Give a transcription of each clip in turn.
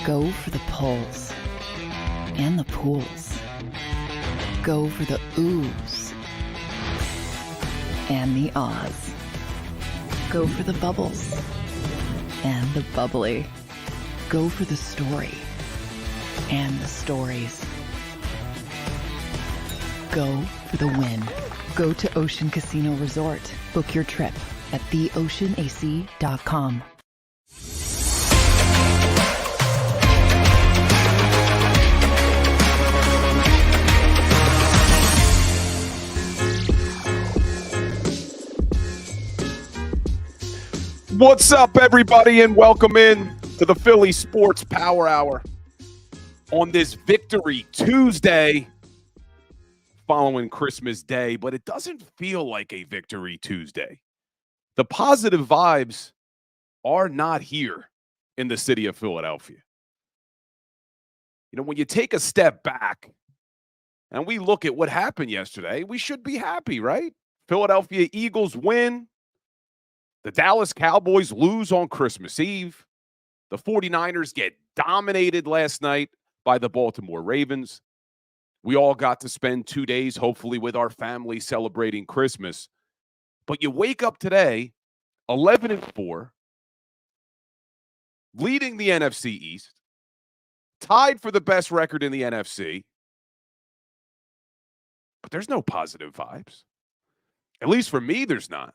Go for the pulls and the pools. Go for the oohs and the ahs. Go for the bubbles and the bubbly. Go for the story and the stories. Go for the win. Go to Ocean Casino Resort. Book your trip at theoceanac.com. What's up, everybody, and welcome in to the Philly Sports Power Hour on this Victory Tuesday following Christmas Day, but it doesn't feel like a Victory Tuesday. The positive vibes are not here in the city of Philadelphia. You know, when you take a step back and we look at what happened yesterday, we should be happy, right? Philadelphia Eagles win. The Dallas Cowboys lose on Christmas Eve. The 49ers get dominated last night by the Baltimore Ravens. We all got to spend 2 days, hopefully, with our family celebrating Christmas. But you wake up today, 11-4, leading the NFC East, tied for the best record in the NFC. But there's no positive vibes. At least for me, there's not.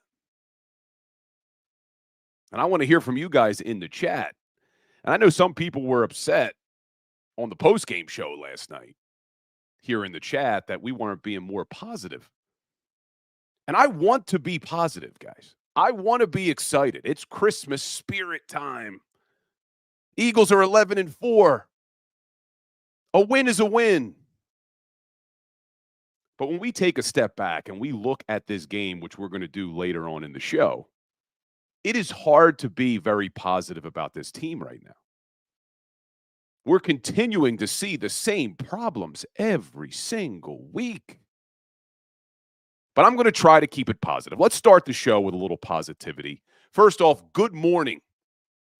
And I want to hear from you guys in the chat. And I know some people were upset on the postgame show last night here in the chat that we weren't being more positive. And I want to be positive, guys. I want to be excited. It's Christmas spirit time. Eagles are 11-4. A win is a win. But when we take a step back and we look at this game, which we're going to do later on in the show, it is hard to be very positive about this team right now. We're continuing to see the same problems every single week. But I'm going to try to keep it positive. Let's start the show with a little positivity. First off, good morning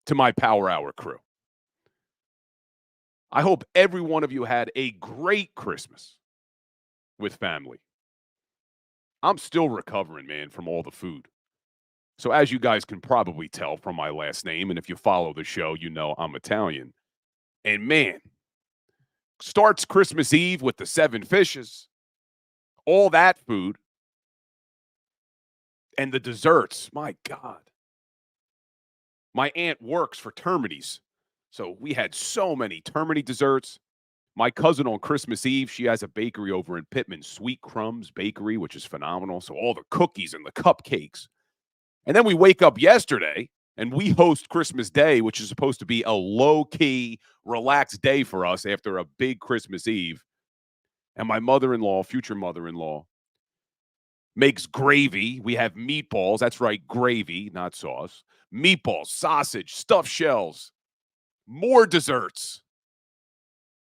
to my Power Hour crew. I hope every one of you had a great Christmas with family. I'm still recovering, man, from all the food. So as you guys can probably tell from my last name, and if you follow the show, you know I'm Italian. And man, starts Christmas Eve with the 7 fishes, all that food, and the desserts. My God. My aunt works for Termini's, so we had so many Termini desserts. My cousin on Christmas Eve, she has a bakery over in Pittman, Sweet Crumbs Bakery, which is phenomenal. So all the cookies and the cupcakes. And then we wake up yesterday and we host Christmas Day, which is supposed to be a low-key, relaxed day for us after a big Christmas Eve. And my mother-in-law, future mother-in-law, makes gravy. We have meatballs. That's right, gravy, not sauce. Meatballs, sausage, stuffed shells, more desserts.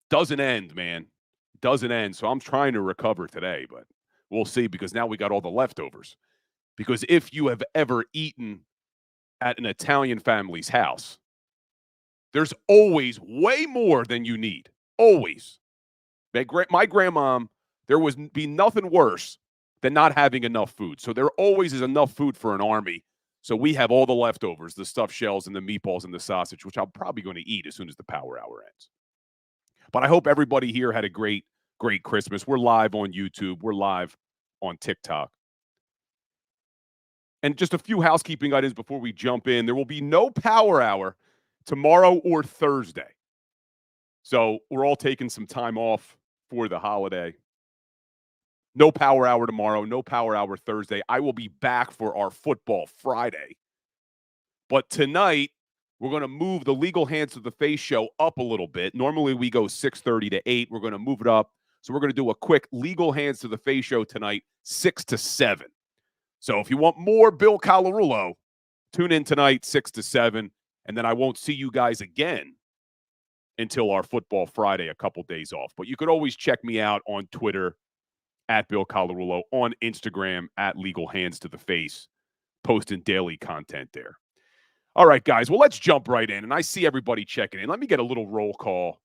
Doesn't end, man. Doesn't end. So I'm trying to recover today, but we'll see because now we got all the leftovers. Because if you have ever eaten at an Italian family's house, there's always way more than you need. Always. My grandmom, there would be nothing worse than not having enough food. So there always is enough food for an army. So we have all the leftovers, the stuffed shells and the meatballs and the sausage, which I'm probably going to eat as soon as the power hour ends. But I hope everybody here had a great, great Christmas. We're live on YouTube. We're live on TikTok. And just a few housekeeping items before we jump in. There will be no power hour tomorrow or Thursday. So we're all taking some time off for the holiday. No power hour tomorrow, no power hour Thursday. I will be back for our Football Friday. But tonight, we're going to move the Legal Hands to the Face show up a little bit. Normally, we go 6:30 to 8. We're going to move it up. So we're going to do a quick Legal Hands to the Face show tonight, 6 to 7. So if you want more Bill Colarulo, tune in tonight, 6 to 7, and then I won't see you guys again until our Football Friday, a couple days off. But you could always check me out on Twitter, at Bill Colarulo, on Instagram, at Legal Hands to the Face, posting daily content there. All right, guys. Well, let's jump right in. And I see everybody checking in. Let me get a little roll call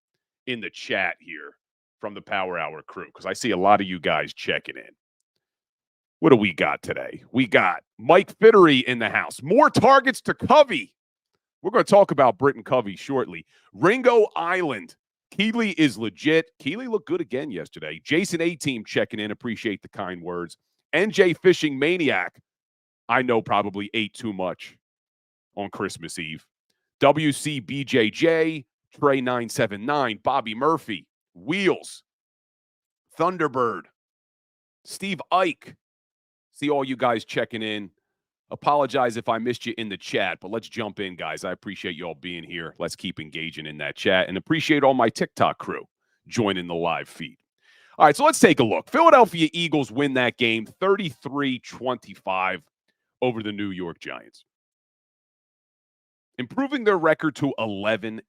in the chat here from the Power Hour crew because I see a lot of you guys checking in. What do we got today? We got Mike Fittery in the house. More targets to Covey. We're going to talk about Britton Covey shortly. Ringo Island. Keeley is legit. Keeley looked good again yesterday. Jason A-Team checking in. Appreciate the kind words. NJ Fishing Maniac. I know probably ate too much on Christmas Eve. WCBJJ. Trey 979. Bobby Murphy. Wheels. Thunderbird. Steve Ike. See all you guys checking in. Apologize if I missed you in the chat, but let's jump in, guys. I appreciate you all being here. Let's keep engaging in that chat and appreciate all my TikTok crew joining the live feed. All right, so let's take a look. Philadelphia Eagles win that game 33-25 over the New York Giants, improving their record to 11-4.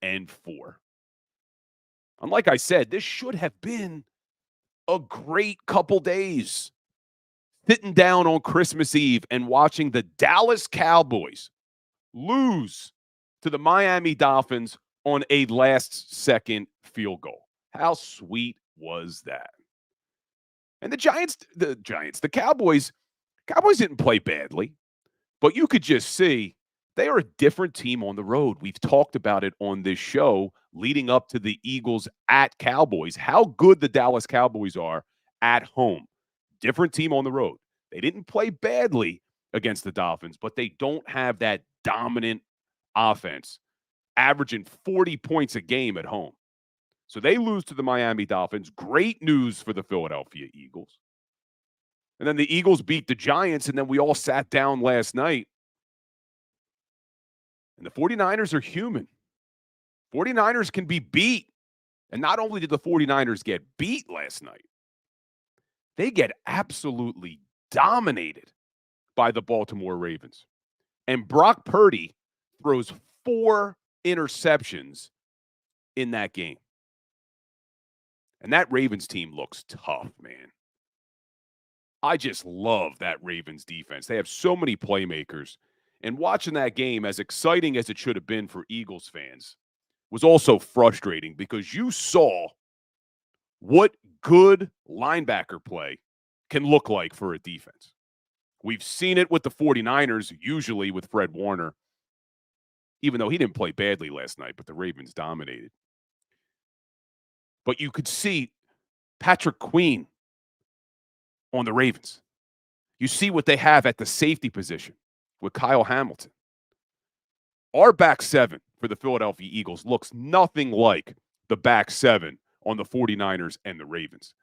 And like I said, this should have been a great couple days. Sitting down on Christmas Eve and watching the Dallas Cowboys lose to the Miami Dolphins on a last-second field goal. How sweet was that? And the Cowboys didn't play badly, but you could just see they are a different team on the road. We've talked about it on this show leading up to the Eagles at Cowboys, how good the Dallas Cowboys are at home. Different team on the road. They didn't play badly against the Dolphins, but they don't have that dominant offense, averaging 40 points a game at home. So they lose to the Miami Dolphins. Great news for the Philadelphia Eagles. And then the Eagles beat the Giants, and then we all sat down last night. And the 49ers are human. 49ers can be beat. And not only did the 49ers get beat last night, they get absolutely dominated by the Baltimore Ravens. And Brock Purdy throws 4 interceptions in that game. And that Ravens team looks tough, man. I just love that Ravens defense. They have so many playmakers. And watching that game, as exciting as it should have been for Eagles fans, was also frustrating because you saw what good linebacker play can look like for a defense. We've seen it with the 49ers, usually with Fred Warner, even though he didn't play badly last night, but the Ravens dominated. But you could see Patrick Queen on the Ravens. You see what they have at the safety position with Kyle Hamilton. Our back seven for the Philadelphia Eagles looks nothing like the back seven on the 49ers and the Ravens.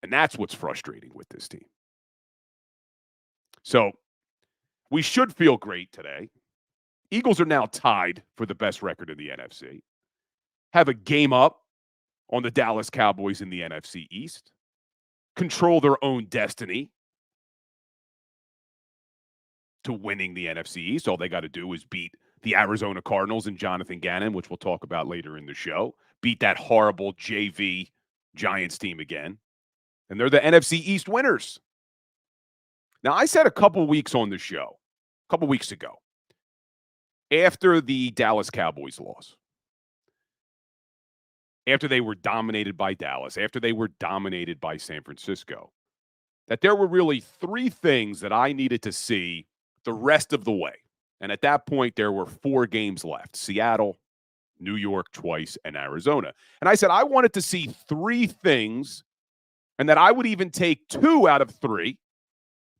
And that's what's frustrating with this team. So we should feel great today. Eagles are now tied for the best record in the NFC. Have a game up on the Dallas Cowboys in the NFC East. Control their own destiny to winning the NFC East. All they got to do is beat the Arizona Cardinals and Jonathan Gannon, which we'll talk about later in the show. Beat that horrible JV Giants team again. And they're the NFC East winners. Now, I said a couple weeks on the show, a couple weeks ago, after the Dallas Cowboys loss, after they were dominated by Dallas, after they were dominated by San Francisco, that there were really 3 things that I needed to see the rest of the way. And at that point, there were 4 games left: Seattle, New York twice, and Arizona. And I said I wanted to see 3 things, and that I would even take 2 out of 3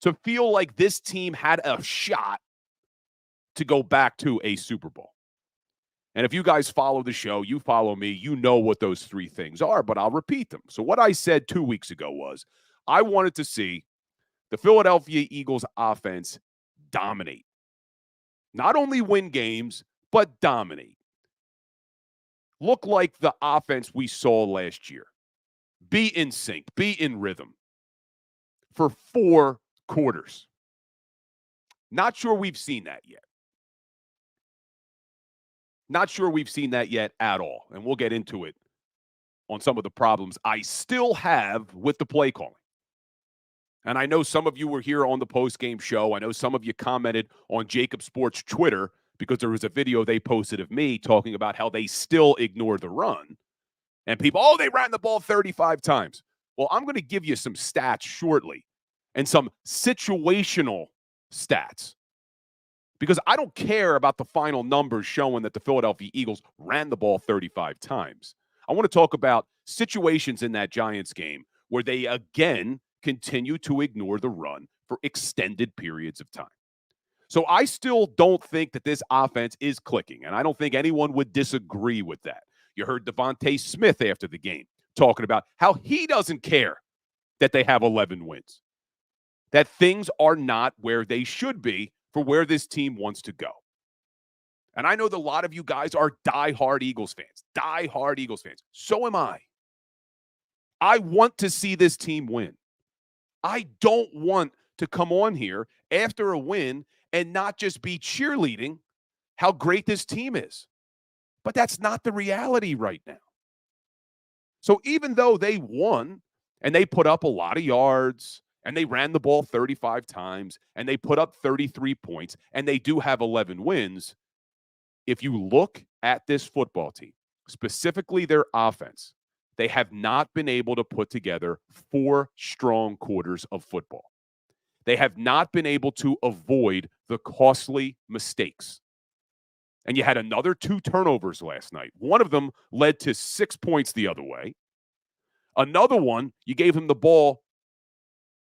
to feel like this team had a shot to go back to a Super Bowl. And if you guys follow the show, you follow me, you know what those 3 things are, but I'll repeat them. So what I said 2 weeks ago was I wanted to see the Philadelphia Eagles offense dominate. Not only win games, but dominate. Look like the offense we saw last year. Be in sync, be in rhythm for 4 quarters. Not sure we've seen that yet. Not sure we've seen that yet at all. And we'll get into it on some of the problems I still have with the play calling. And I know some of you were here on the postgame show. I know some of you commented on JAKIB Sports Twitter because there was a video they posted of me talking about how they still ignore the run. And people, oh, they ran the ball 35 times. Well, I'm going to give you some stats shortly and some situational stats because I don't care about the final numbers showing that the Philadelphia Eagles ran the ball 35 times. I want to talk about situations in that Giants game where they again continue to ignore the run for extended periods of time. So I still don't think that this offense is clicking, and I don't think anyone would disagree with that. You heard Devontae Smith after the game talking about how he doesn't care that they have 11 wins, that things are not where they should be for where this team wants to go. And I know that a lot of you guys are diehard Eagles fans. So am I. I want to see this team win. I don't want to come on here after a win and not just be cheerleading how great this team is. But that's not the reality right now. So even though they won and they put up a lot of yards and they ran the ball 35 times and they put up 33 points and they do have 11 wins, if you look at this football team, specifically their offense, they have not been able to put together 4 strong quarters of football. They have not been able to avoid the costly mistakes. And you had another 2 turnovers last night. One of them led to 6 points the other way. Another one, you gave him the ball,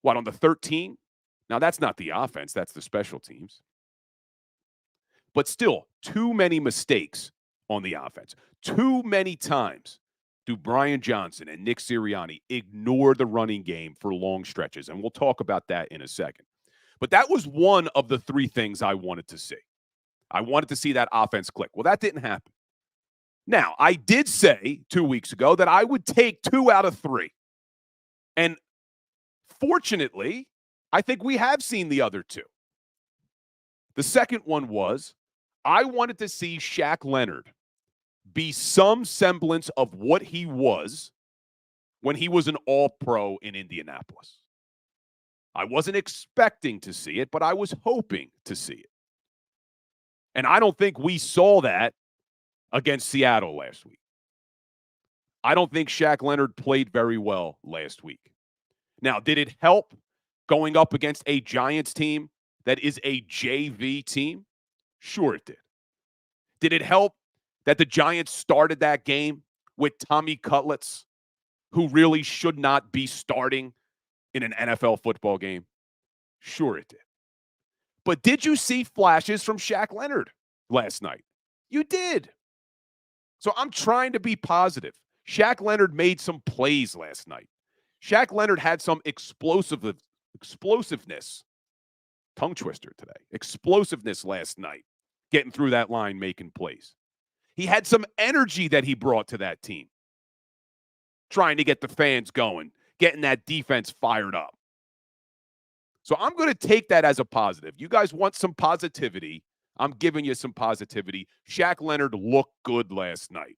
on the 13? Now, that's not the offense. That's the special teams. But still, too many mistakes on the offense. Too many times do Brian Johnson and Nick Sirianni ignore the running game for long stretches. And we'll talk about that in a second. But that was one of the 3 things I wanted to see. I wanted to see that offense click. Well, that didn't happen. Now, I did say 2 weeks ago that I would take 2 out of 3. And fortunately, I think we have seen the other 2. The second one was I wanted to see Shaq Leonard be some semblance of what he was when he was an All-Pro in Indianapolis. I wasn't expecting to see it, but I was hoping to see it. And I don't think we saw that against Seattle last week. I don't think Shaq Leonard played very well last week. Now, did it help going up against a Giants team that is a JV team? Sure it did. Did it help that the Giants started that game with Tommy Cutlets, who really should not be starting in an NFL football game? Sure it did. But did you see flashes from Shaq Leonard last night? You did. So I'm trying to be positive. Shaq Leonard made some plays last night. Shaq Leonard had some explosiveness, tongue twister today, explosiveness last night, getting through that line, making plays. He had some energy that he brought to that team, trying to get the fans going, getting that defense fired up. So I'm going to take that as a positive. You guys want some positivity? I'm giving you some positivity. Shaq Leonard looked good last night.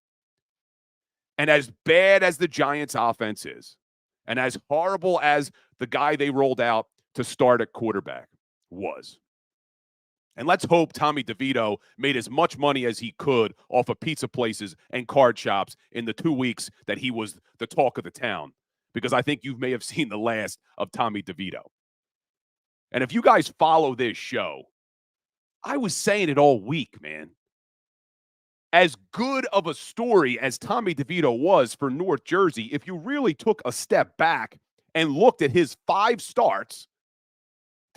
And as bad as the Giants' offense is, and as horrible as the guy they rolled out to start at quarterback was, and let's hope Tommy DeVito made as much money as he could off of pizza places and card shops in the 2 weeks that he was the talk of the town, because I think you may have seen the last of Tommy DeVito. And if you guys follow this show, I was saying it all week, man. As good of a story as Tommy DeVito was for North Jersey, if you really took a step back and looked at his 5 starts,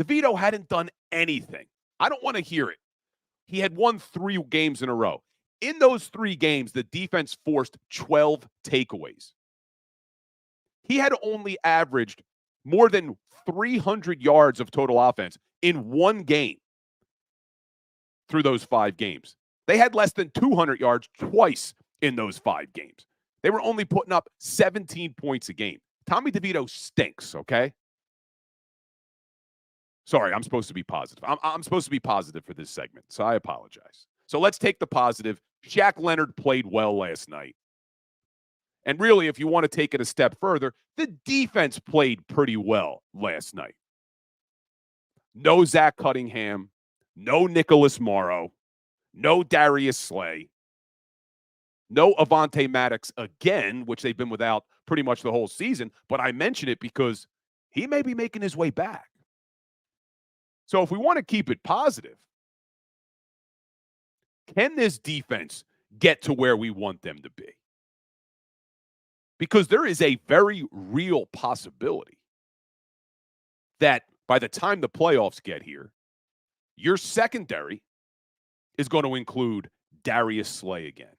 DeVito hadn't done anything. I don't want to hear it. He had won 3 games in a row. In those 3 games, the defense forced 12 takeaways. He had only averaged more than 300 yards of total offense in 1 game through those 5 games. They had less than 200 yards twice in those 5 games. They were only putting up 17 points a game. Tommy DeVito stinks, okay? Sorry, I'm supposed to be positive. I'm supposed to be positive for this segment, so I apologize. So let's take the positive. Shaq Leonard played well last night. And really, if you want to take it a step further, the defense played pretty well last night. No Zach Cunningham, no Nicholas Morrow, no Darius Slay, no Avonte Maddox again, which they've been without pretty much the whole season. But I mention it because he may be making his way back. So if we want to keep it positive, can this defense get to where we want them to be? Because there is a very real possibility that by the time the playoffs get here, your secondary is going to include Darius Slay again,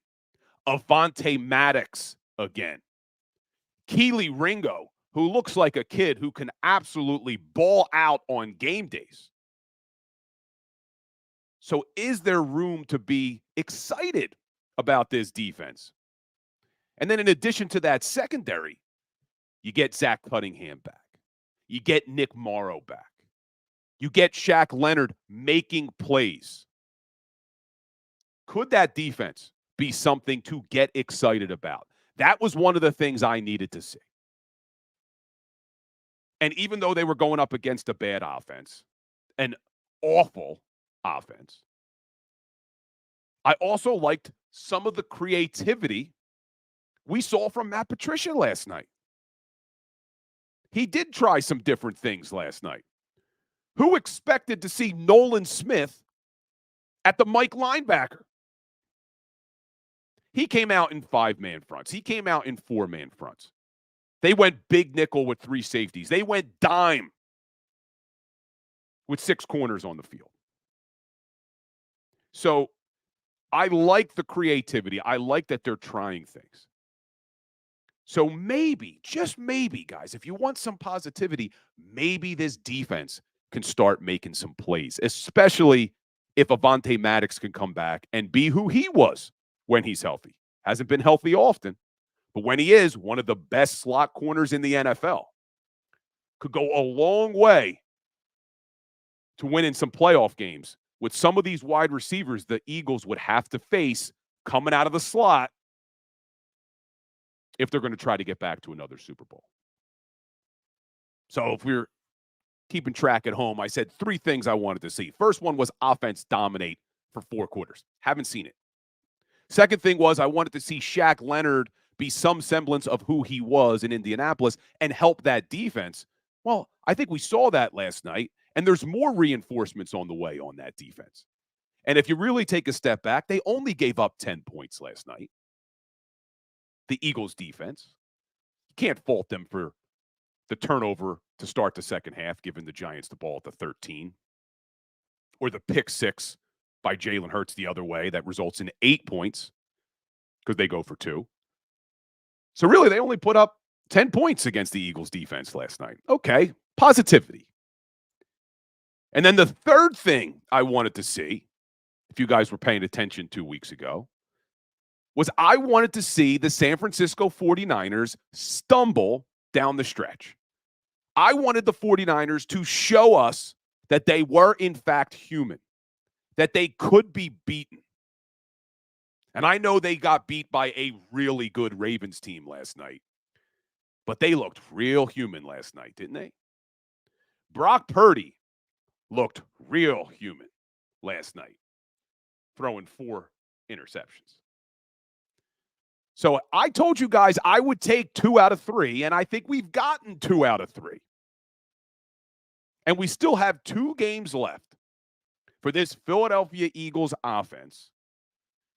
Avonte Maddox again, Keely Ringo, who looks like a kid who can absolutely ball out on game days. So is there room to be excited about this defense? And then in addition to that secondary, you get Zach Cunningham back. You get Nick Morrow back. You get Shaq Leonard making plays. Could that defense be something to get excited about? That was one of the things I needed to see. And even though they were going up against a bad offense, an awful offense, I also liked some of the creativity we saw from Matt Patricia last night. He did try some different things last night. Who expected to see Nolan Smith at the Mike linebacker? He came out in 5-man fronts. He came out in 4-man fronts. They went big nickel with 3 safeties. They went dime with 6 corners on the field. So I like the creativity. I like that they're trying things. So maybe, just maybe, guys, if you want some positivity, maybe this defense can start making some plays, especially if Avonte Maddox can come back and be who he was when he's healthy. Hasn't been healthy often, but when he is, one of the best slot corners in the NFL. Could go a long way to winning some playoff games with some of these wide receivers the Eagles would have to face coming out of the slot if they're going to try to get back to another Super Bowl. So if we're keeping track at home, I said 3 things I wanted to see. First one was offense dominate for 4 quarters. Haven't seen it. Second thing was I wanted to see Shaq Leonard be some semblance of who he was in Indianapolis and help that defense. Well, I think we saw that last night, and there's more reinforcements on the way on that defense. And if you really take a step back, they only gave up 10 points last night. The Eagles defense. You can't fault them for the turnover to start the second half, giving the Giants the ball at the 13. Or the pick 6 by Jalen Hurts the other way that results in 8 points because they go for 2. So really, they only put up 10 points against the Eagles defense last night. Okay, positivity. And then the third thing I wanted to see, if you guys were paying attention 2 weeks ago, was I wanted to see the San Francisco 49ers stumble down the stretch. I wanted the 49ers to show us that they were, in fact, human, that they could be beaten. And I know they got beat by a really good Ravens team last night, but they looked real human last night, didn't they? Brock Purdy looked real human last night, throwing 4 interceptions. So I told you guys I would take 2 out of 3, and I think we've gotten 2 out of 3. And we still have 2 games left for this Philadelphia Eagles offense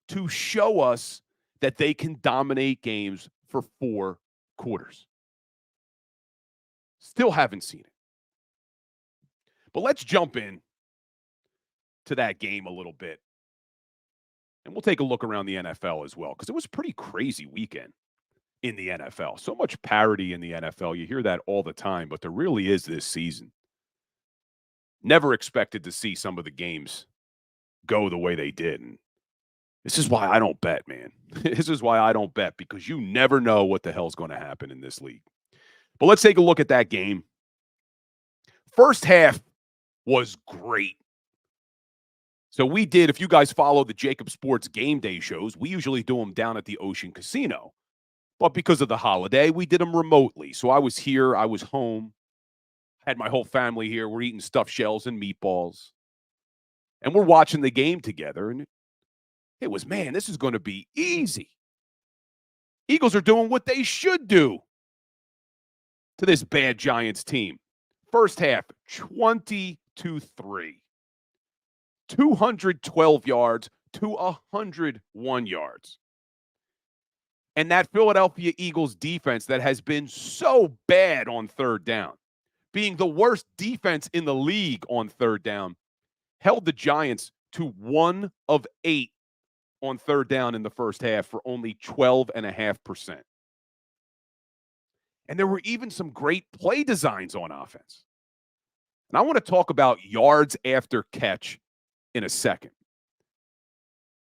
to show us that they can dominate games for 4 quarters. Still haven't seen it. But let's jump in to that game a little bit. And we'll take a look around the NFL as well, because it was a pretty crazy weekend in the NFL. So much parity in the NFL. You hear that all the time, but there really is this season. Never expected to see some of the games go the way they did. And this is why I don't bet, man. This is why I don't bet, because you never know what the hell's going to happen in this league. But let's take a look at that game. First half was great. So we did, if you guys follow the JAKIB Sports game day shows, we usually do them down at the Ocean Casino. But because of the holiday, we did them remotely. So I was here, I was home, had my whole family here. We're eating stuffed shells and meatballs. And we're watching the game together. And it was, man, this is going to be easy. Eagles are doing what they should do to this bad Giants team. First half, 20-3. 212 yards to 101 yards. And that Philadelphia Eagles defense that has been so bad on third down, being the worst defense in the league on third down, held the Giants to 1 of 8 on third down in the first half for only 12.5%. And there were even some great play designs on offense. And I want to talk about yards after catch in a second.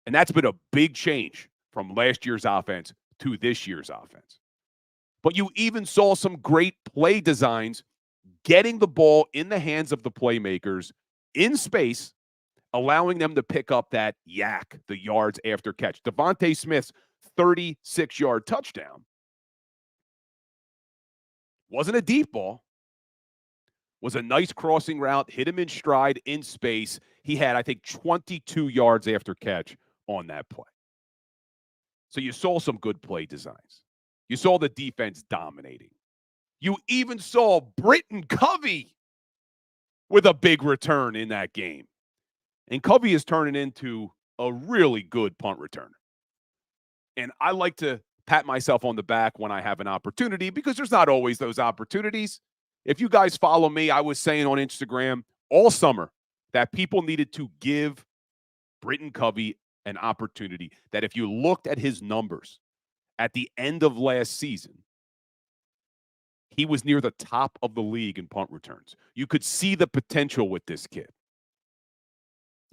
And that's been a big change from last year's offense to this year's offense. But you even saw some great play designs getting the ball in the hands of the playmakers in space, allowing them to pick up that yak, the yards after catch. Devontae Smith's 36-yard touchdown wasn't a deep ball. Was a nice crossing route, hit him in stride in space. He had, I think, 22 yards after catch on that play. So you saw some good play designs. You saw the defense dominating. You even saw Britton Covey with a big return in that game. And Covey is turning into a really good punt returner. And I like to pat myself on the back when I have an opportunity because there's not always those opportunities. If you guys follow me, I was saying on Instagram all summer that people needed to give Britton Covey an opportunity, that if you looked at his numbers at the end of last season, he was near the top of the league in punt returns. You could see the potential with this kid.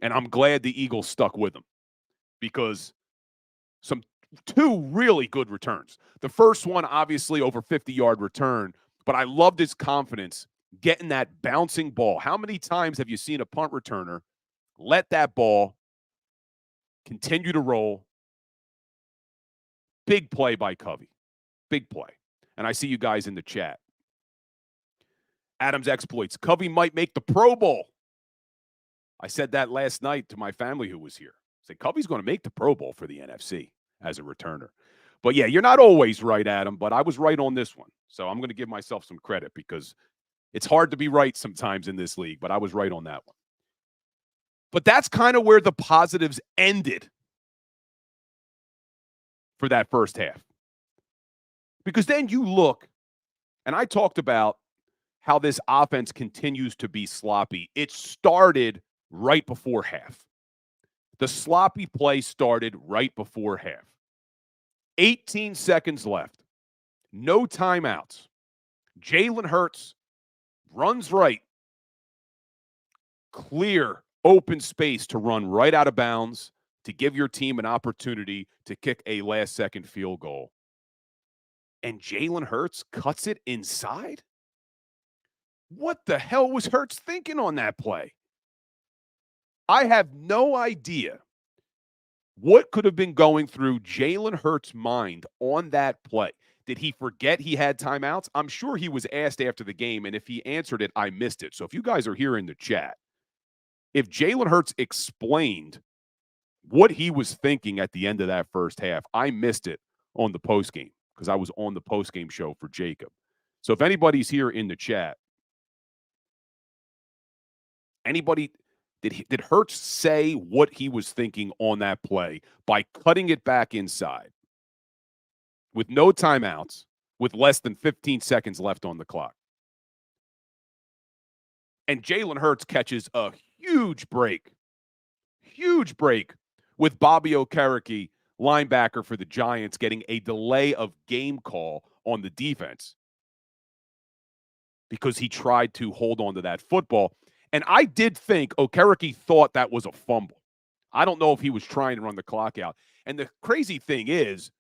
And I'm glad the Eagles stuck with him because two really good returns. The first one, obviously, over 50-yard return, but I loved his confidence getting that bouncing ball. How many times have you seen a punt returner let that ball continue to roll? Big play by Covey. Big play. And I see you guys in the chat. Adams exploits. Covey might make the Pro Bowl. I said that last night to my family who was here. I said, Covey's going to make the Pro Bowl for the NFC as a returner. But yeah, you're not always right, Adam, but I was right on this one. So I'm going to give myself some credit because it's hard to be right sometimes in this league, but I was right on that one. But that's kind of where the positives ended for that first half. Because then you look, and I talked about how this offense continues to be sloppy. It started right before half. The sloppy play started right before half. 18 seconds left. No timeouts. Jalen Hurts runs right. Clear, open space to run right out of bounds to give your team an opportunity to kick a last-second field goal. And Jalen Hurts cuts it inside? What the hell was Hurts thinking on that play? I have no idea what could have been going through Jalen Hurts' mind on that play. Did he forget he had timeouts? I'm sure he was asked after the game, and if he answered it, I missed it. So if you guys are here in the chat, if Jalen Hurts explained what he was thinking at the end of that first half, I missed it on the postgame because I was on the postgame show for JAKIB. So if anybody's here in the chat, did Hurts say what he was thinking on that play by cutting it back inside with no timeouts, with less than 15 seconds left on the clock? And Jalen Hurts catches a huge break with Bobby Okereke, linebacker for the Giants, getting a delay of game call on the defense because he tried to hold on to that football. And I did think Okereke thought that was a fumble. I don't know if he was trying to run the clock out. And the crazy thing is,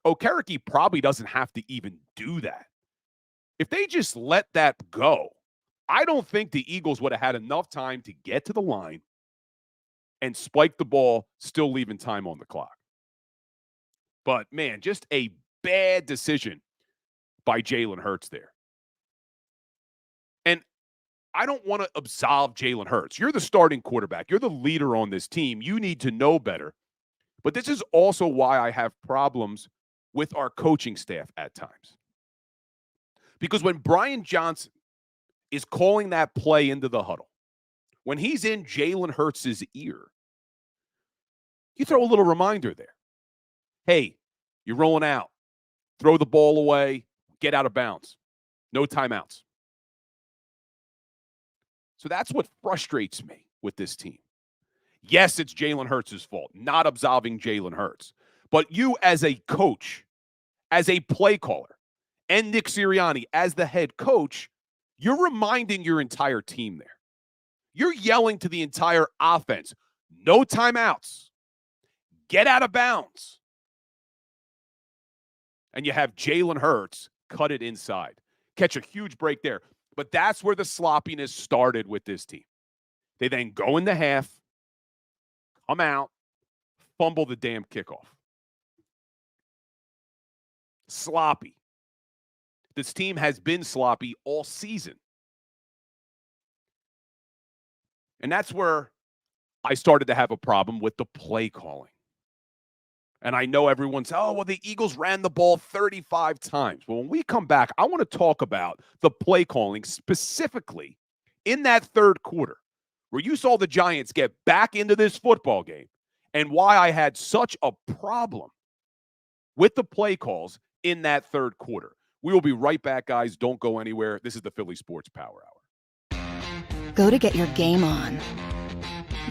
Okereke probably doesn't have to even do that. If they just let that go, I don't think the Eagles would have had enough time to get to the line and spike the ball, still leaving time on the clock. But, man, just a bad decision by Jalen Hurts there. And I don't want to absolve Jalen Hurts. You're the starting quarterback. You're the leader on this team. You need to know better. But this is also why I have problems with our coaching staff at times. Because when Brian Johnson is calling that play into the huddle, when he's in Jalen Hurts' ear, you throw a little reminder there. Hey, you're rolling out. Throw the ball away. Get out of bounds. No timeouts. So that's what frustrates me with this team. Yes, it's Jalen Hurts' fault. Not absolving Jalen Hurts. But you as a coach, as a play caller, and Nick Sirianni as the head coach, you're reminding your entire team there. You're yelling to the entire offense, no timeouts. Get out of bounds. And you have Jalen Hurts cut it inside. Catch a huge break there. But that's where the sloppiness started with this team. They then go in the half, come out, fumble the damn kickoff. Sloppy. This team has been sloppy all season. And that's where I started to have a problem with the play calling. And I know everyone's, the Eagles ran the ball 35 times. Well, when we come back, I want to talk about the play calling specifically in that third quarter where you saw the Giants get back into this football game and why I had such a problem with the play calls in that third quarter. We will be right back, guys. Don't go anywhere. This is the Philly Sports Power Hour. Go to get your game on.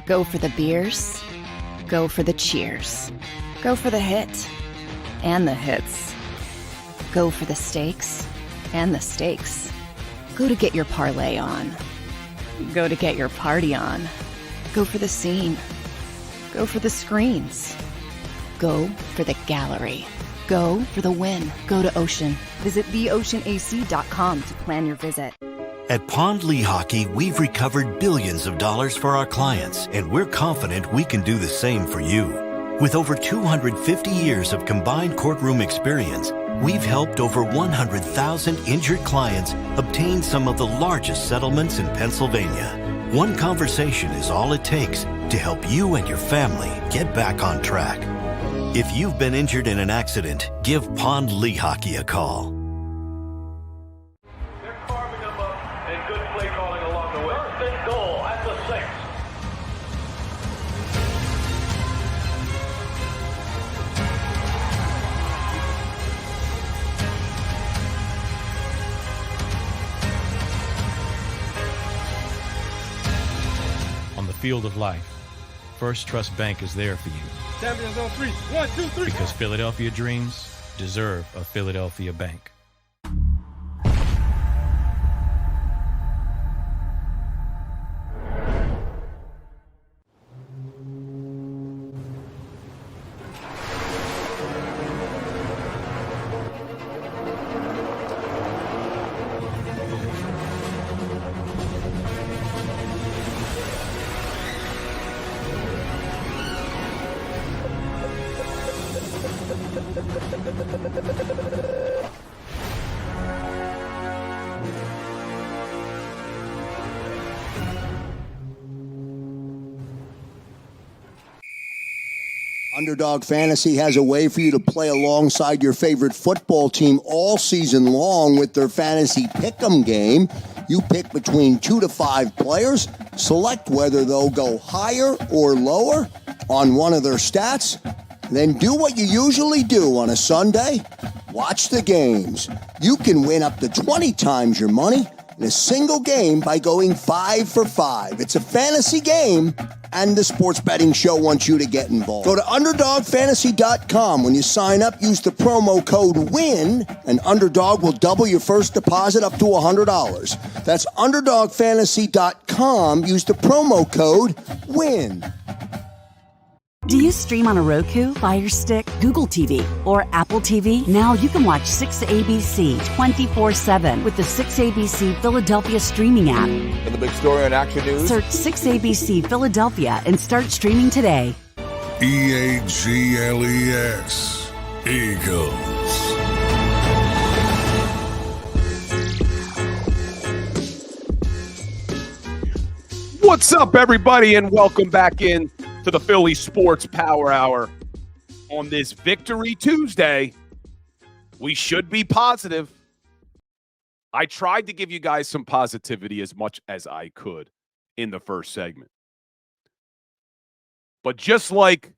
Go for the beers. Go for the cheers. Go for the hit and the hits. Go for the stakes and the stakes. Go to get your parlay on. Go to get your party on. Go for the scene. Go for the screens. Go for the gallery. Go for the win. Go to Ocean. Visit theoceanac.com to plan your visit. At Pond Lehocky, we've recovered billions of dollars for our clients, and we're confident we can do the same for you. With over 250 years of combined courtroom experience, we've helped over 100,000 injured clients obtain some of the largest settlements in Pennsylvania. One conversation is all it takes to help you and your family get back on track. If you've been injured in an accident, give Pond Lehocky a call. They're carving them up and good play calling along the way. First and goal at the 6. On the field of life, First Trust Bank is there for you. Champions on 3. 1, 2, 3. Because Philadelphia dreams deserve a Philadelphia bank. Underdog Fantasy has a way for you to play alongside your favorite football team all season long with their Fantasy Pick'em game. You pick between 2 to 5 players, select whether they'll go higher or lower on one of their stats, then do what you usually do on a Sunday, watch the games. You can win up to 20 times your money in a single game by going 5 for 5. It's a fantasy game, and the Sports Betting Show wants you to get involved. Go to UnderdogFantasy.com. When you sign up, use the promo code WIN, and Underdog will double your first deposit up to $100. That's UnderdogFantasy.com. Use the promo code WIN. Do you stream on a Roku, Fire Stick, Google TV, or Apple TV? Now you can watch 6ABC 24/7 with the 6ABC Philadelphia streaming app. And the big story on Action News? Search 6ABC Philadelphia and start streaming today. EAGLES. Eagles. What's up, everybody, and welcome back in to the Philly Sports Power Hour on this Victory Tuesday. We should be positive. I tried to give you guys some positivity as much as I could in the first segment. But just like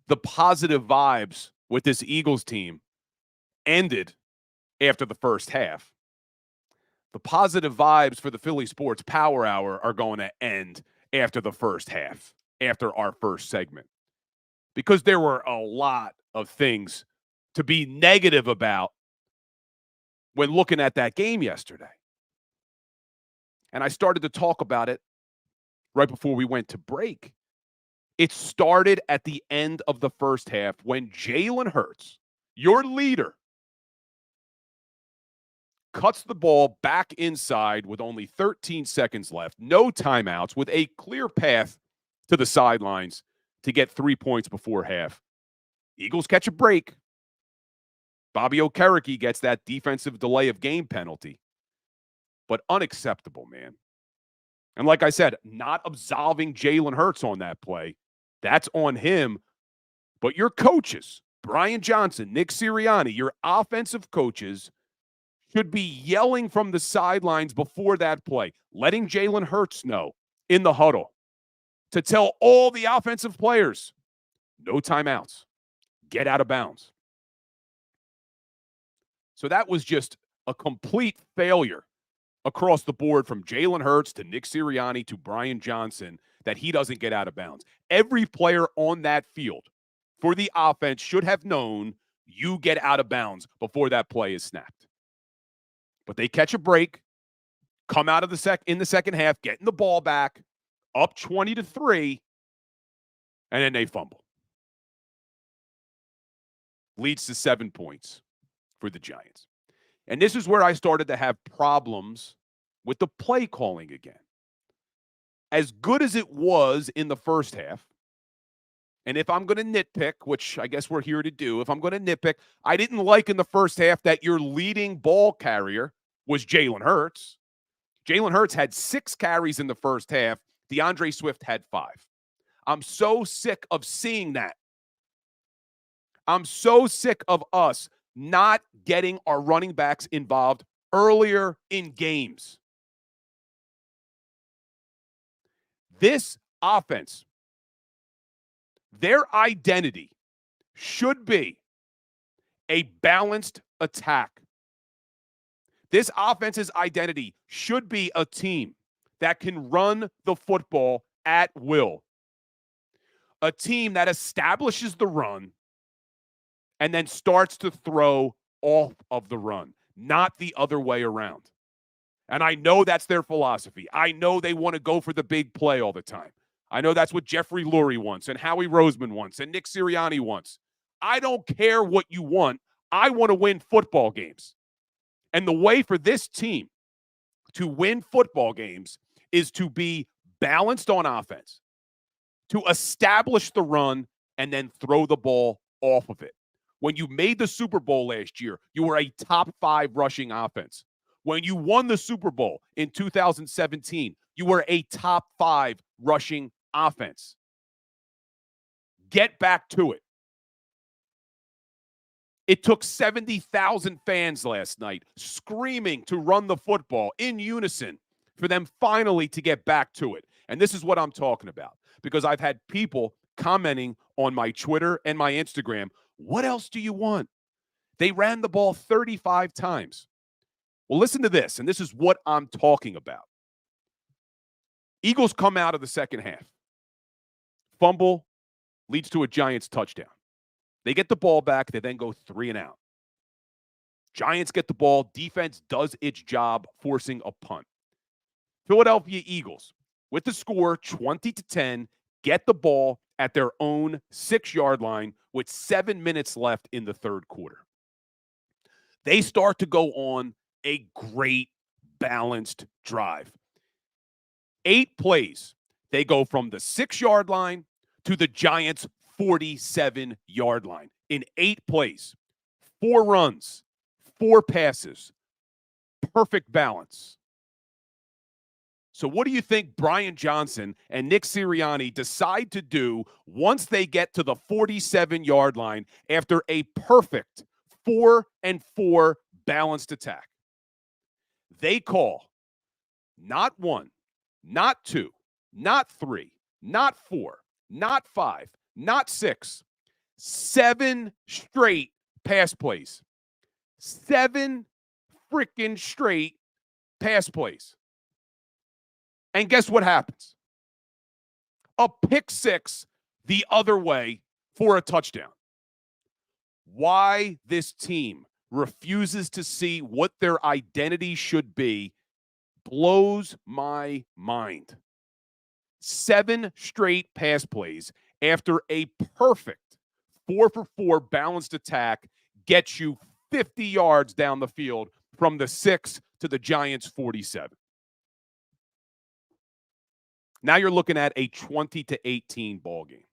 the positive vibes with this Eagles team ended after the first half, the positive vibes for the Philly Sports Power Hour are going to end after the first half, after our first segment. Because there were a lot of things to be negative about when looking at that game yesterday. And I started to talk about it right before we went to break. It started at the end of the first half when Jalen Hurts, your leader, cuts the ball back inside with only 13 seconds left, no timeouts, with a clear path to the sidelines to get 3 points before half. Eagles catch a break. Bobby Okereke gets that defensive delay of game penalty. But unacceptable, man. And like I said, not absolving Jalen Hurts on that play. That's on him. But your coaches, Brian Johnson, Nick Sirianni, your offensive coaches, should be yelling from the sidelines before that play, letting Jalen Hurts know in the huddle to tell all the offensive players, no timeouts, get out of bounds. So that was just a complete failure across the board from Jalen Hurts to Nick Sirianni to Brian Johnson that he doesn't get out of bounds. Every player on that field for the offense should have known you get out of bounds before that play is snapped. But they catch a break, come out of in the second half, getting the ball back, up 20-3, and then they fumble. Leads to 7 points for the Giants. And this is where I started to have problems with the play calling again. As good as it was in the first half, and if I'm going to nitpick, which I guess we're here to do, if I'm going to nitpick, I didn't like in the first half that your leading ball carrier was Jalen Hurts. Jalen Hurts had 6 carries in the first half. DeAndre Swift had 5. I'm so sick of seeing that. I'm so sick of us not getting our running backs involved earlier in games. This offense, their identity should be a balanced attack. This offense's identity should be a team that can run the football at will. A team that establishes the run and then starts to throw off of the run, not the other way around. And I know that's their philosophy. I know they want to go for the big play all the time. I know that's what Jeffrey Lurie wants and Howie Roseman wants and Nick Sirianni wants. I don't care what you want. I want to win football games. And the way for this team to win football games is to be balanced on offense, to establish the run, and then throw the ball off of it. When you made the Super Bowl last year, you were a top 5 rushing offense. When you won the Super Bowl in 2017, you were a top 5 rushing offense. Get back to it. It took 70,000 fans last night screaming to run the football in unison for them finally to get back to it. And this is what I'm talking about, because I've had people commenting on my Twitter and my Instagram, what else do you want? They ran the ball 35 times. Well, listen to this, and this is what I'm talking about. Eagles come out of the second half. Fumble leads to a Giants touchdown. They get the ball back. They then go 3 and out. Giants get the ball. Defense does its job, forcing a punt. Philadelphia Eagles, with the score 20-10, get the ball at their own 6-yard line with 7 minutes left in the third quarter. They start to go on a great balanced drive. 8 plays. They go from the 6-yard line to the Giants' 47-yard line in 8 plays. 4 runs, 4 passes. Perfect balance. So what do you think Brian Johnson and Nick Sirianni decide to do once they get to the 47-yard line after a perfect 4-4 balanced attack? They call not 1, not 2, not 3, not 4, not 5, not 6, 7 straight pass plays. 7 freaking straight pass plays. And guess what happens? A pick six the other way for a touchdown. Why this team refuses to see what their identity should be blows my mind. 7 straight pass plays after a perfect 4-for-4 balanced attack gets you 50 yards down the field from the 6 to the Giants' 47. Now you're looking at a 20-18 ball game.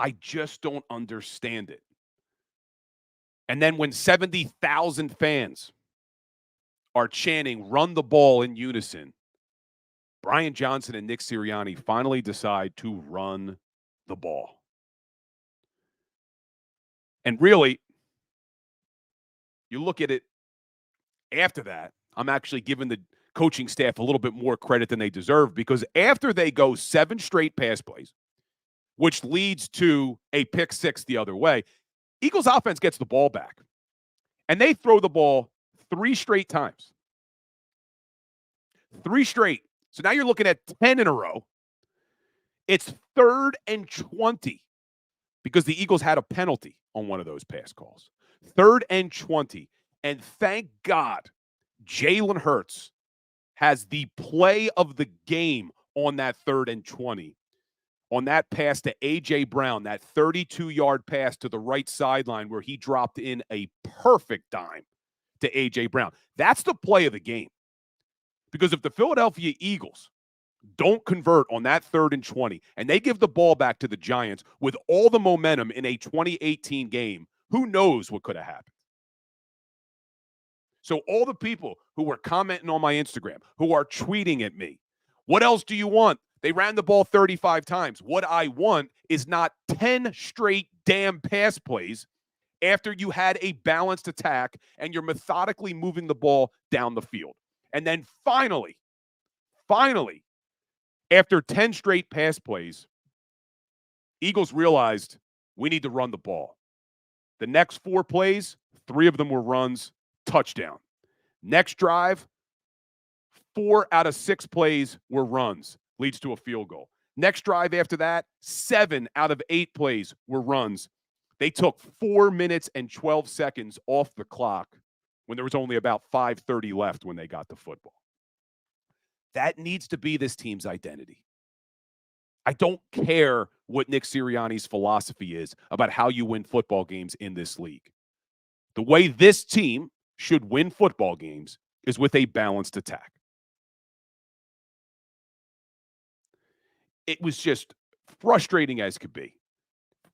I just don't understand it. And then when 70,000 fans are chanting, run the ball in unison, Brian Johnson and Nick Sirianni finally decide to run the ball. And really, you look at it after that, I'm actually giving the coaching staff a little bit more credit than they deserve, because after they go 7 straight pass plays, which leads to a pick six the other way, Eagles offense gets the ball back. And they throw the ball 3 straight times. 3 straight. So now you're looking at 10 in a row. It's 3rd and 20 because the Eagles had a penalty on one of those pass calls. 3rd and 20. And thank God Jalen Hurts has the play of the game on that 3rd and 20. On that pass to A.J. Brown, that 32-yard pass to the right sideline where he dropped in a perfect dime to A.J. Brown. That's the play of the game. Because if the Philadelphia Eagles don't convert on that 3rd and 20 and they give the ball back to the Giants with all the momentum in a 2018 game, who knows what could have happened? So all the people who were commenting on my Instagram, who are tweeting at me, what else do you want? They ran the ball 35 times. What I want is not 10 straight damn pass plays after you had a balanced attack and you're methodically moving the ball down the field. And then finally, after 10 straight pass plays, Eagles realized we need to run the ball. The next 4 plays, 3 of them were runs, touchdown. Next drive, 4 out of 6 plays were runs, leads to a field goal. Next drive after that, 7 out of 8 plays were runs. They took 4 minutes and 12 seconds off the clock when there was only about 5:30 left when they got the football. That needs to be this team's identity. I don't care what Nick Sirianni's philosophy is about how you win football games in this league. The way this team should win football games is with a balanced attack. It was just frustrating as could be.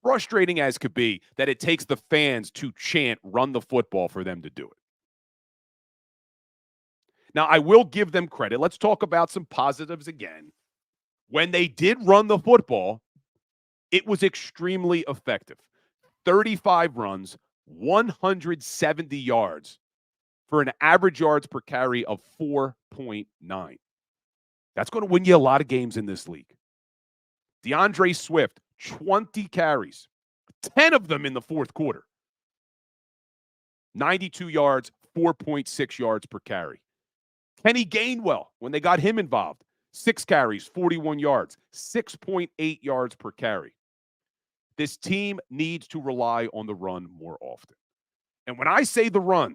Frustrating as could be that it takes the fans to chant, run the football for them to do it. Now, I will give them credit. Let's talk about some positives again. When they did run the football, it was extremely effective. 35 runs, 170 yards for an average yards per carry of 4.9. That's going to win you a lot of games in this league. DeAndre Swift, 20 carries, 10 of them in the fourth quarter. 92 yards, 4.6 yards per carry. Kenny Gainwell, when they got him involved, 6 carries, 41 yards, 6.8 yards per carry. This team needs to rely on the run more often. And when I say the run,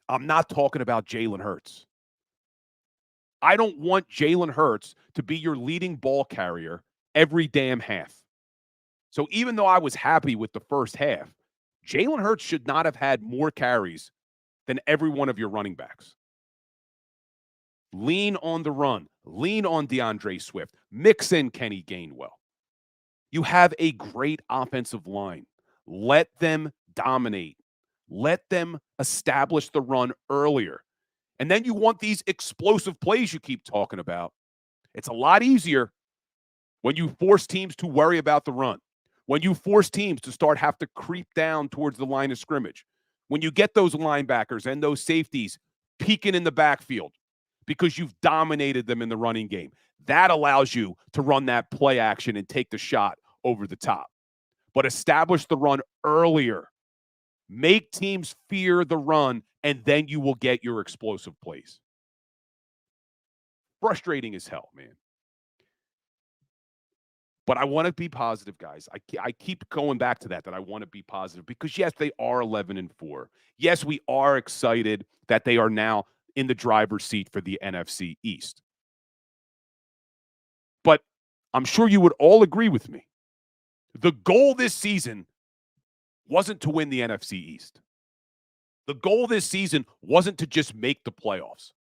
I'm not talking about Jalen Hurts. I don't want Jalen Hurts to be your leading ball carrier every damn half. So even though I was happy with the first half, Jalen Hurts should not have had more carries than every one of your running backs. Lean on the run. Lean on DeAndre Swift. Mix in Kenny Gainwell. You have a great offensive line. Let them dominate. Let them establish the run earlier. And then you want these explosive plays you keep talking about. It's a lot easier when you force teams to worry about the run, when you force teams to have to creep down towards the line of scrimmage, when you get those linebackers and those safeties peeking in the backfield because you've dominated them in the running game. That allows you to run that play action and take the shot over the top. But establish the run earlier. Make teams fear the run, and then you will get your explosive plays. Frustrating as hell, man. But I want to be positive, guys. I keep going back to that I want to be positive because, yes, they are 11-4. Yes, we are excited that they are now in the driver's seat for the NFC East. But I'm sure you would all agree with me. The goal this season wasn't to win the NFC East. The goal this season wasn't to just make the playoffs.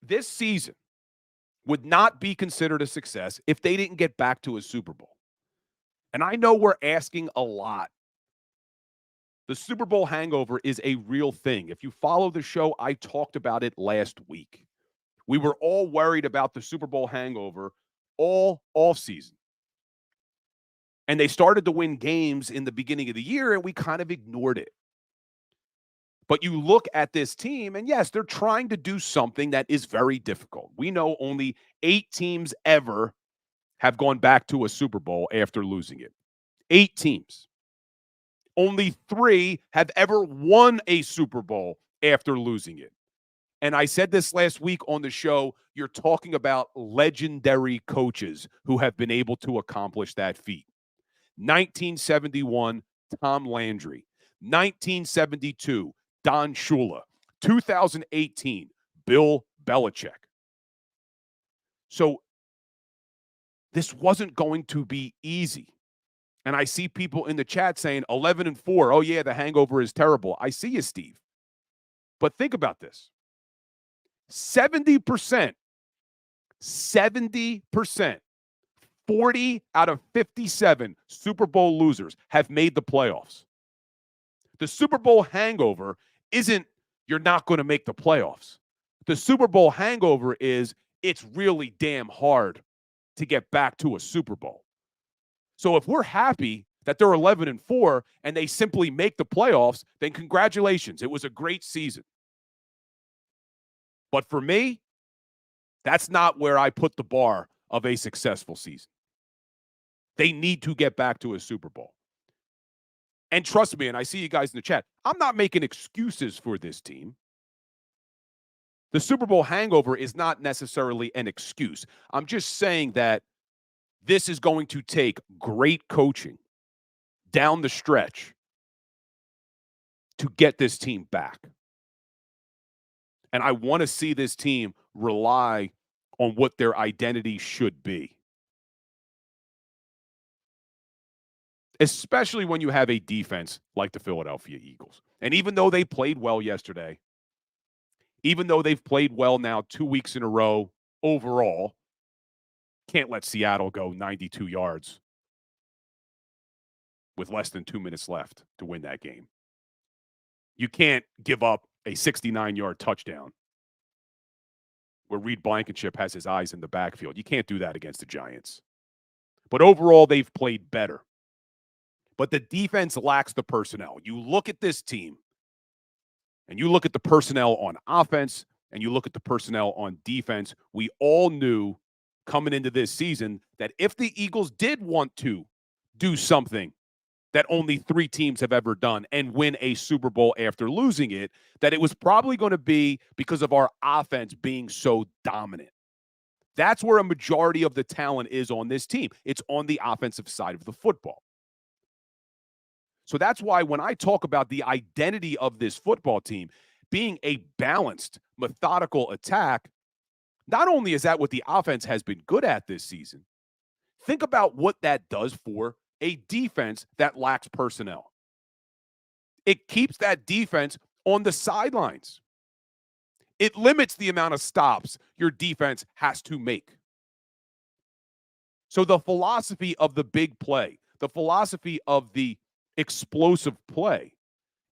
This season would not be considered a success if they didn't get back to a Super Bowl. And I know we're asking a lot. The Super Bowl hangover is a real thing. If you follow the show, I talked about it last week. We were all worried about the Super Bowl hangover all offseason. And they started to win games in the beginning of the year, and we kind of ignored it. But you look at this team, and yes, they're trying to do something that is very difficult. We know only 8 teams ever have gone back to a Super Bowl after losing it. 8 teams. Only 3 have ever won a Super Bowl after losing it. And I said this last week on the show, you're talking about legendary coaches who have been able to accomplish that feat. 1971, Tom Landry. 1972, Don Shula. 2018, Bill Belichick. So this wasn't going to be easy. And I see people in the chat saying 11-4. Oh, yeah, the hangover is terrible. I see you, Steve. But think about this. 70%, 40 out of 57 Super Bowl losers have made the playoffs. The Super Bowl hangover isn't you're not going to make the playoffs. The Super Bowl hangover is it's really damn hard to get back to a Super Bowl. So if we're happy that they're 11-4 and they simply make the playoffs, then congratulations. It was a great season. But for me, that's not where I put the bar of a successful season. They need to get back to a Super Bowl. And trust me, and I see you guys in the chat, I'm not making excuses for this team. The Super Bowl hangover is not necessarily an excuse. I'm just saying that this is going to take great coaching down the stretch to get this team back. And I want to see this team rely on what their identity should be. Especially when you have a defense like the Philadelphia Eagles. And even though they played well yesterday, even though they've played well now 2 weeks in a row overall, can't let Seattle go 92 yards with less than 2 minutes left to win that game. You can't give up a 69-yard touchdown where Reed Blankenship has his eyes in the backfield. You can't do that against the Giants. But overall, they've played better. But the defense lacks the personnel. You look at this team, and you look at the personnel on offense, and you look at the personnel on defense. We all knew coming into this season that if the Eagles did want to do something that only 3 teams have ever done and win a Super Bowl after losing it, that it was probably going to be because of our offense being so dominant. That's where a majority of the talent is on this team. It's on the offensive side of the football. So that's why when I talk about the identity of this football team being a balanced, methodical attack, not only is that what the offense has been good at this season, think about what that does for a defense that lacks personnel. It keeps that defense on the sidelines. It limits the amount of stops your defense has to make. So the philosophy of the big play, the philosophy of the explosive play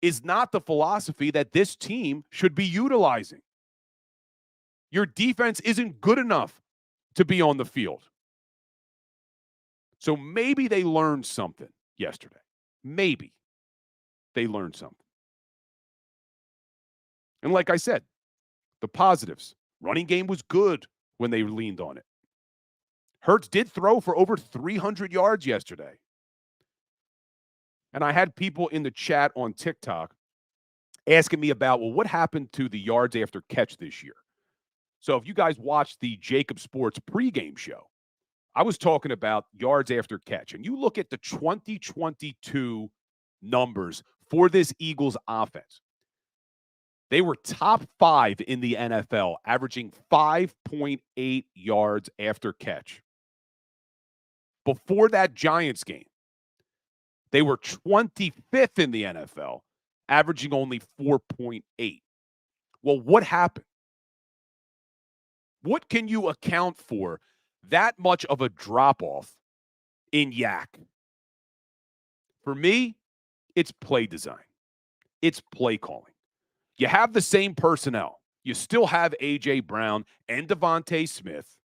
is not the philosophy that this team should be utilizing. Your defense isn't good enough to be on the field. So maybe they learned something yesterday. Maybe they learned something. And like I said, the positives. Running game was good when they leaned on it. Hurts did throw for over 300 yards yesterday. And I had people in the chat on TikTok asking me about, well, what happened to the yards after catch this year? So if you guys watched the JAKIB Sports pregame show, I was talking about yards after catch. And you look at the 2022 numbers for this Eagles offense. They were top 5 in the NFL, averaging 5.8 yards after catch. Before that Giants game, they were 25th in the NFL, averaging only 4.8. Well, what happened? What can you account for that much of a drop-off in yak? For me, it's play design. It's play calling. You have the same personnel. You still have A.J. Brown and Devontae Smith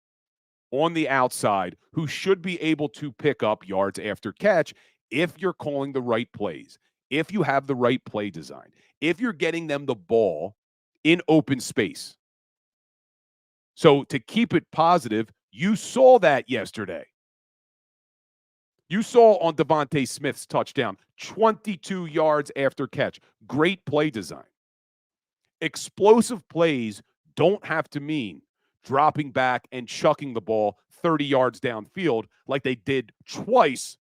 on the outside who should be able to pick up yards after catch if you're calling the right plays, if you have the right play design, if you're getting them the ball in open space. So to keep it positive, you saw that yesterday. You saw on Devontae Smith's touchdown, 22 yards after catch. Great play design. Explosive plays don't have to mean dropping back and chucking the ball 30 yards downfield like they did twice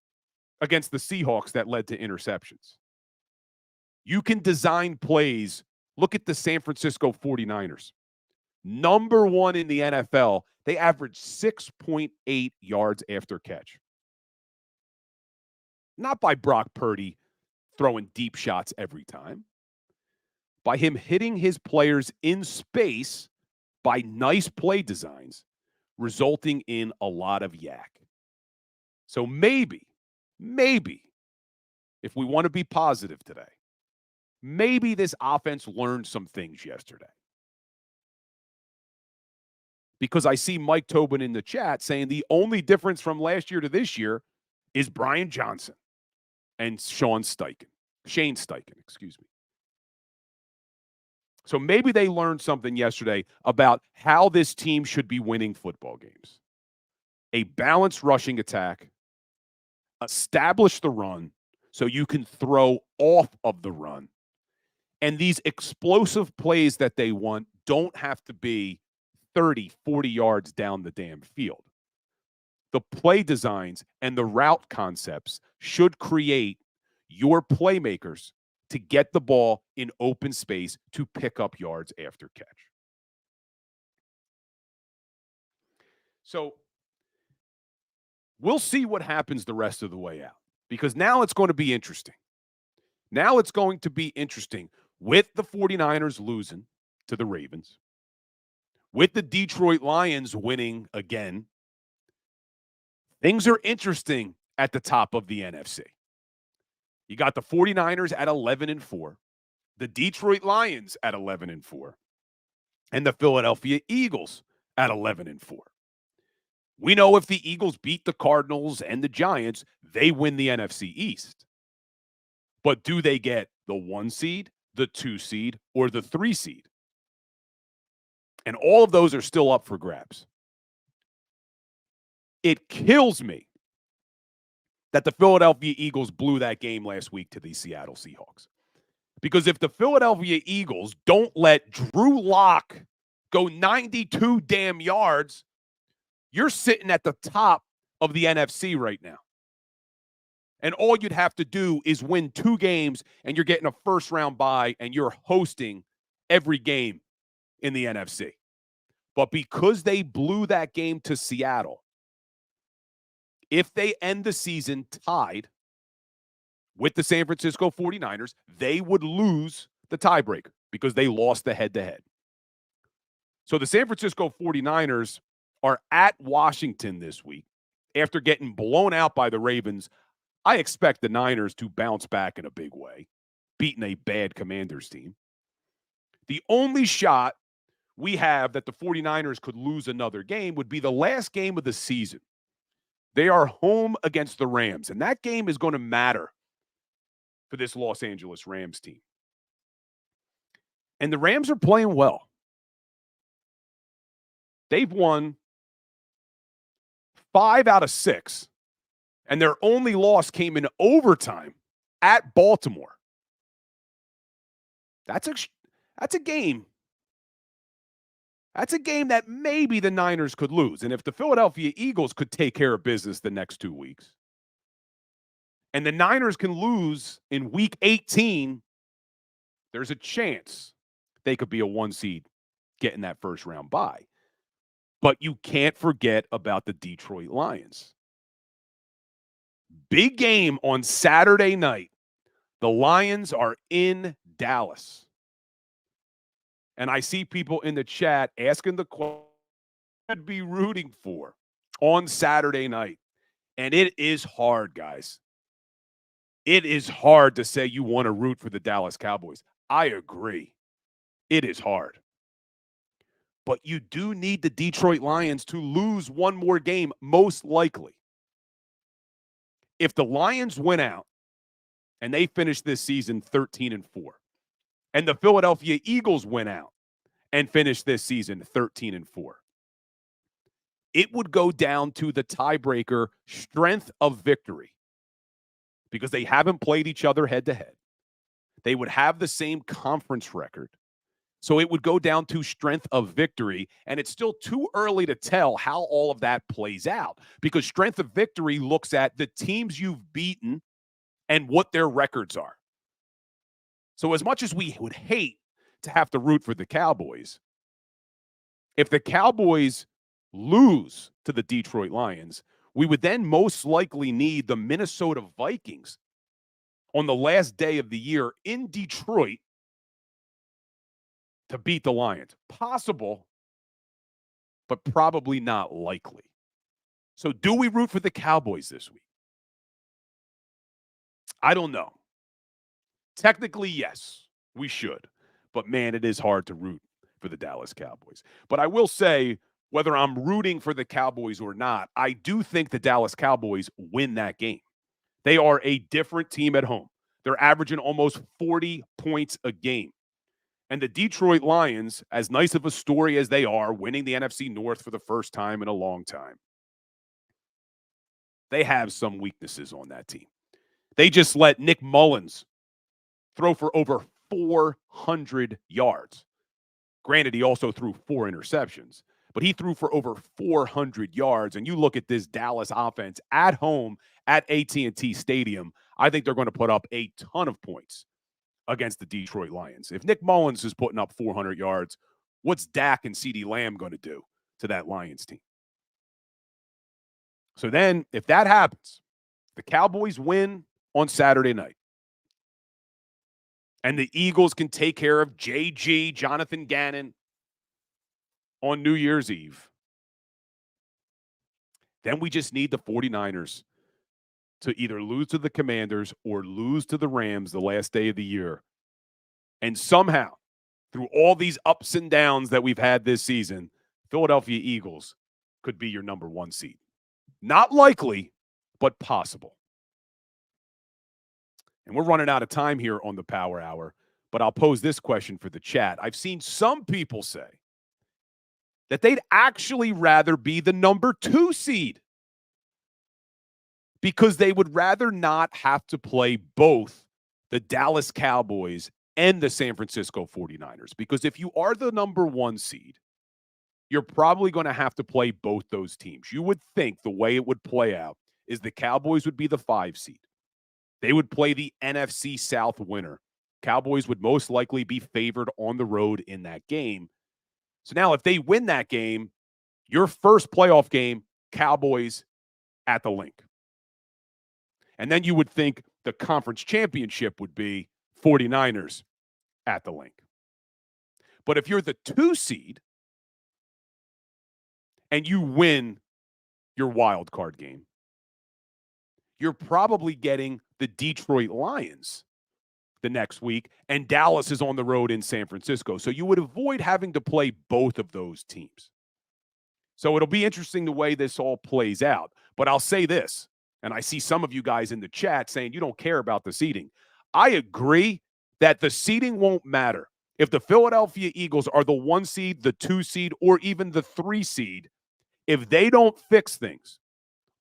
against the Seahawks that led to interceptions. You can design plays. Look at the San Francisco 49ers. Number 1 in the NFL, they average 6.8 yards after catch. Not by Brock Purdy throwing deep shots every time. By him hitting his players in space by nice play designs, resulting in a lot of yak. So maybe, if we want to be positive today, maybe this offense learned some things yesterday. Because I see Mike Tobin in the chat saying the only difference from last year to this year is Brian Johnson and Shane Steichen, excuse me. So maybe they learned something yesterday about how this team should be winning football games. A balanced rushing attack, establish the run so you can throw off of the run. And these explosive plays that they want don't have to be 30, 40 yards down the damn field. The play designs and the route concepts should create your playmakers to get the ball in open space to pick up yards after catch. So we'll see what happens the rest of the way out, because now it's going to be interesting. Now it's going to be interesting with the 49ers losing to the Ravens, with the Detroit Lions winning again. Things are interesting at the top of the NFC. You got the 49ers at 11-4, the Detroit Lions at 11-4, and the Philadelphia Eagles at 11-4. We know if the Eagles beat the Cardinals and the Giants, they win the NFC East. But do they get the 1 seed, the 2 seed, or the 3 seed? And all of those are still up for grabs. It kills me that the Philadelphia Eagles blew that game last week to the Seattle Seahawks. Because if the Philadelphia Eagles don't let Drew Lock go 92 damn yards, you're sitting at the top of the NFC right now. And all you'd have to do is win 2 games, and you're getting a first-round bye, and you're hosting every game in the NFC. But because they blew that game to Seattle, if they end the season tied with the San Francisco 49ers, they would lose the tiebreaker because they lost the head-to-head. So the San Francisco 49ers are at Washington this week after getting blown out by the Ravens. I expect the Niners to bounce back in a big way. beating a bad Commanders team. The only shot we have that the 49ers could lose another game would be the last game of the season. They are home against the Rams, and that game is going to matter for this Los Angeles Rams team. And the Rams are playing well. They've won 5 out of 6, and their only loss came in overtime at Baltimore. That's a game. That's a game that maybe the Niners could lose. And if the Philadelphia Eagles could take care of business the next 2 weeks, and the Niners can lose in week 18, there's a chance they could be a 1 seed getting that first round bye. But you can't forget about the Detroit Lions. Big game on Saturday night. The Lions are in Dallas. And I see people in the chat asking the question I'd be rooting for on Saturday night. And it is hard, guys. It is hard to say you want to root for the Dallas Cowboys. I agree. It is hard. But you do need the Detroit Lions to lose one more game, most likely. If the Lions win out and they finish this season 13-4, and the Philadelphia Eagles win out and finish this season 13-4, it would go down to the tiebreaker strength of victory because they haven't played each other head-to-head. They would have the same conference record. So it would go down to strength of victory, and it's still too early to tell how all of that plays out because strength of victory looks at the teams you've beaten and what their records are. So as much as we would hate to have to root for the Cowboys, if the Cowboys lose to the Detroit Lions, we would then most likely need the Minnesota Vikings on the last day of the year in Detroit to beat the Lions. Possible, but probably not likely. So do we root for the Cowboys this week? I don't know. Technically, yes, we should. But, man, it is hard to root for the Dallas Cowboys. But I will say, whether I'm rooting for the Cowboys or not, I do think the Dallas Cowboys win that game. They are a different team at home. They're averaging almost 40 points a game. And the Detroit Lions, as nice of a story as they are, winning the NFC North for the first time in a long time, they have some weaknesses on that team. They just let Nick Mullins throw for over 400 yards. Granted, he also threw 4 interceptions, but he threw for over 400 yards. And you look at this Dallas offense at home at AT&T Stadium, I think they're going to put up a ton of points against the Detroit Lions. If Nick Mullins is putting up 400 yards, what's Dak and CeeDee Lamb going to do to that Lions team? So then, if that happens, the Cowboys win on Saturday night, and the Eagles can take care of JG, Jonathan Gannon, on New Year's Eve, then we just need the 49ers to either lose to the Commanders or lose to the Rams the last day of the year. And somehow, through all these ups and downs that we've had this season, Philadelphia Eagles could be your number 1 seed. Not likely, but possible. And we're running out of time here on the Power Hour, but I'll pose this question for the chat. I've seen some people say that they'd actually rather be the number 2 seed because they would rather not have to play both the Dallas Cowboys and the San Francisco 49ers. Because if you are the number 1 seed, you're probably going to have to play both those teams. You would think the way it would play out is the Cowboys would be the 5 seed. They would play the NFC South winner. Cowboys would most likely be favored on the road in that game. So now if they win that game, your first playoff game, Cowboys at the Link. And then you would think the conference championship would be 49ers at the Link. But if you're the 2 seed and you win your wild card game, you're probably getting the Detroit Lions the next week, and Dallas is on the road in San Francisco. So you would avoid having to play both of those teams. So it'll be interesting the way this all plays out. But I'll say this, and I see some of you guys in the chat saying you don't care about the seeding. I agree that the seeding won't matter. If the Philadelphia Eagles are the 1 seed, the 2 seed, or even the 3 seed, if they don't fix things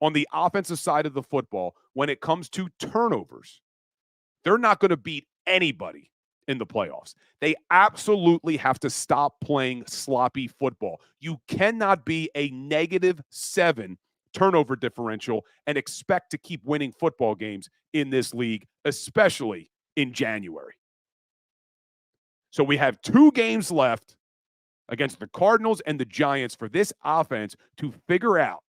on the offensive side of the football when it comes to turnovers, they're not going to beat anybody in the playoffs. They absolutely have to stop playing sloppy football. You cannot be a -7 turnover differential and expect to keep winning football games in this league, especially in January. So we have 2 games left against the Cardinals and the Giants for this offense to figure out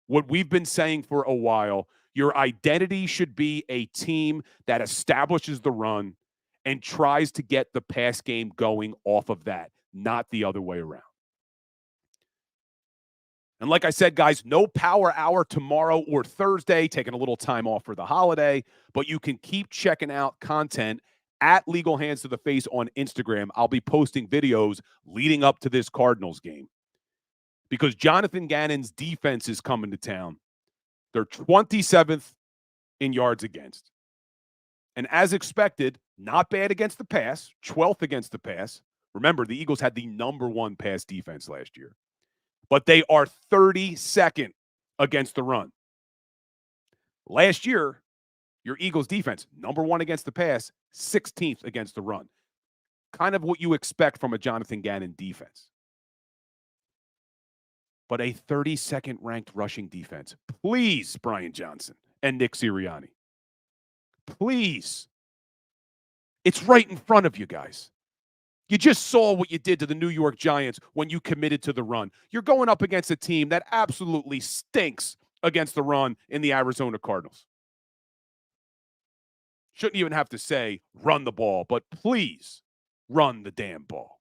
what we've been saying for a while. Your identity should be a team that establishes the run and tries to get the pass game going off of that, not the other way around. And like I said, guys, no power hour tomorrow or Thursday, taking a little time off for the holiday, but you can keep checking out content at Legal Hands to the Face on Instagram. I'll be posting videos leading up to this Cardinals game because Jonathan Gannon's defense is coming to town. They're 27th in yards against. And as expected, not bad against the pass, 12th against the pass. Remember, the Eagles had the #1 pass defense last year. But they are 32nd against the run. Last year, your Eagles defense, #1 against the pass, 16th against the run. Kind of what you expect from a Jonathan Gannon defense. But a 32nd ranked rushing defense. Please, Brian Johnson and Nick Sirianni. Please. It's right in front of you guys. You just saw what you did to the New York Giants when you committed to the run. You're going up against a team that absolutely stinks against the run in the Arizona Cardinals. Shouldn't even have to say run the ball, but please run the damn ball.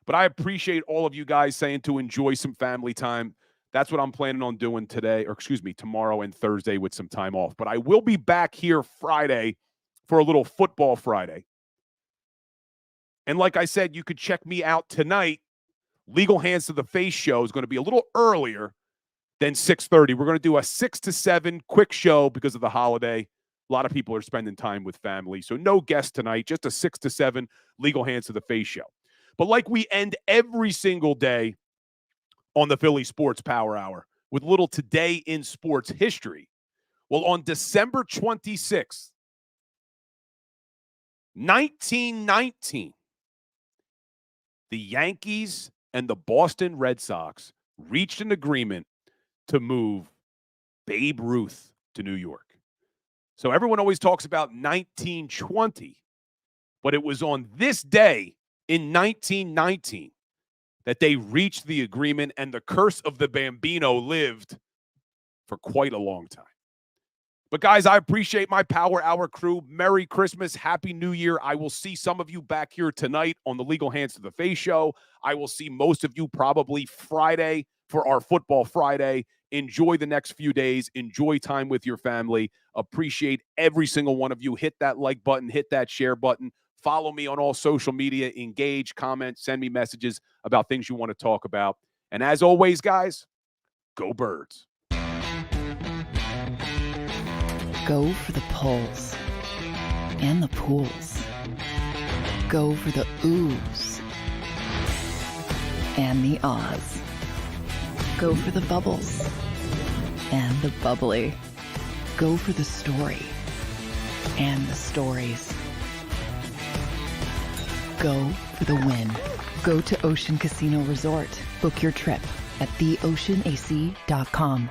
But I appreciate all of you guys saying to enjoy some family time. That's what I'm planning on doing today, or tomorrow and Thursday with some time off. But I will be back here Friday for a little football Friday. And like I said, you could check me out tonight. Legal Hands to the Face show is going to be a little earlier than 6:30. We're going to do a 6 to 7 quick show because of the holiday. A lot of people are spending time with family. So no guests tonight, just a 6 to 7 Legal Hands to the Face show. But like we end every single day on the Philly Sports Power Hour with a little today in sports history. Well, on December 26th, 1919, the Yankees and the Boston Red Sox reached an agreement to move Babe Ruth to New York. So everyone always talks about 1920, but it was on this day in 1919 that they reached the agreement, and the curse of the Bambino lived for quite a long time. But guys, I appreciate my Power Hour crew. Merry Christmas. Happy New Year. I will see some of you back here tonight on the Legal Hands to the Face show. I will see most of you probably Friday for our Football Friday. Enjoy the next few days. Enjoy time with your family. Appreciate every single one of you. Hit that like button. Hit that share button. Follow me on all social media. Engage, comment, send me messages about things you want to talk about. And as always, guys, go Birds. Go for the polls and the pools. Go for the oohs and the ahs. Go for the bubbles and the bubbly. Go for the story and the stories. Go for the win. Go to Ocean Casino Resort. Book your trip at theoceanac.com.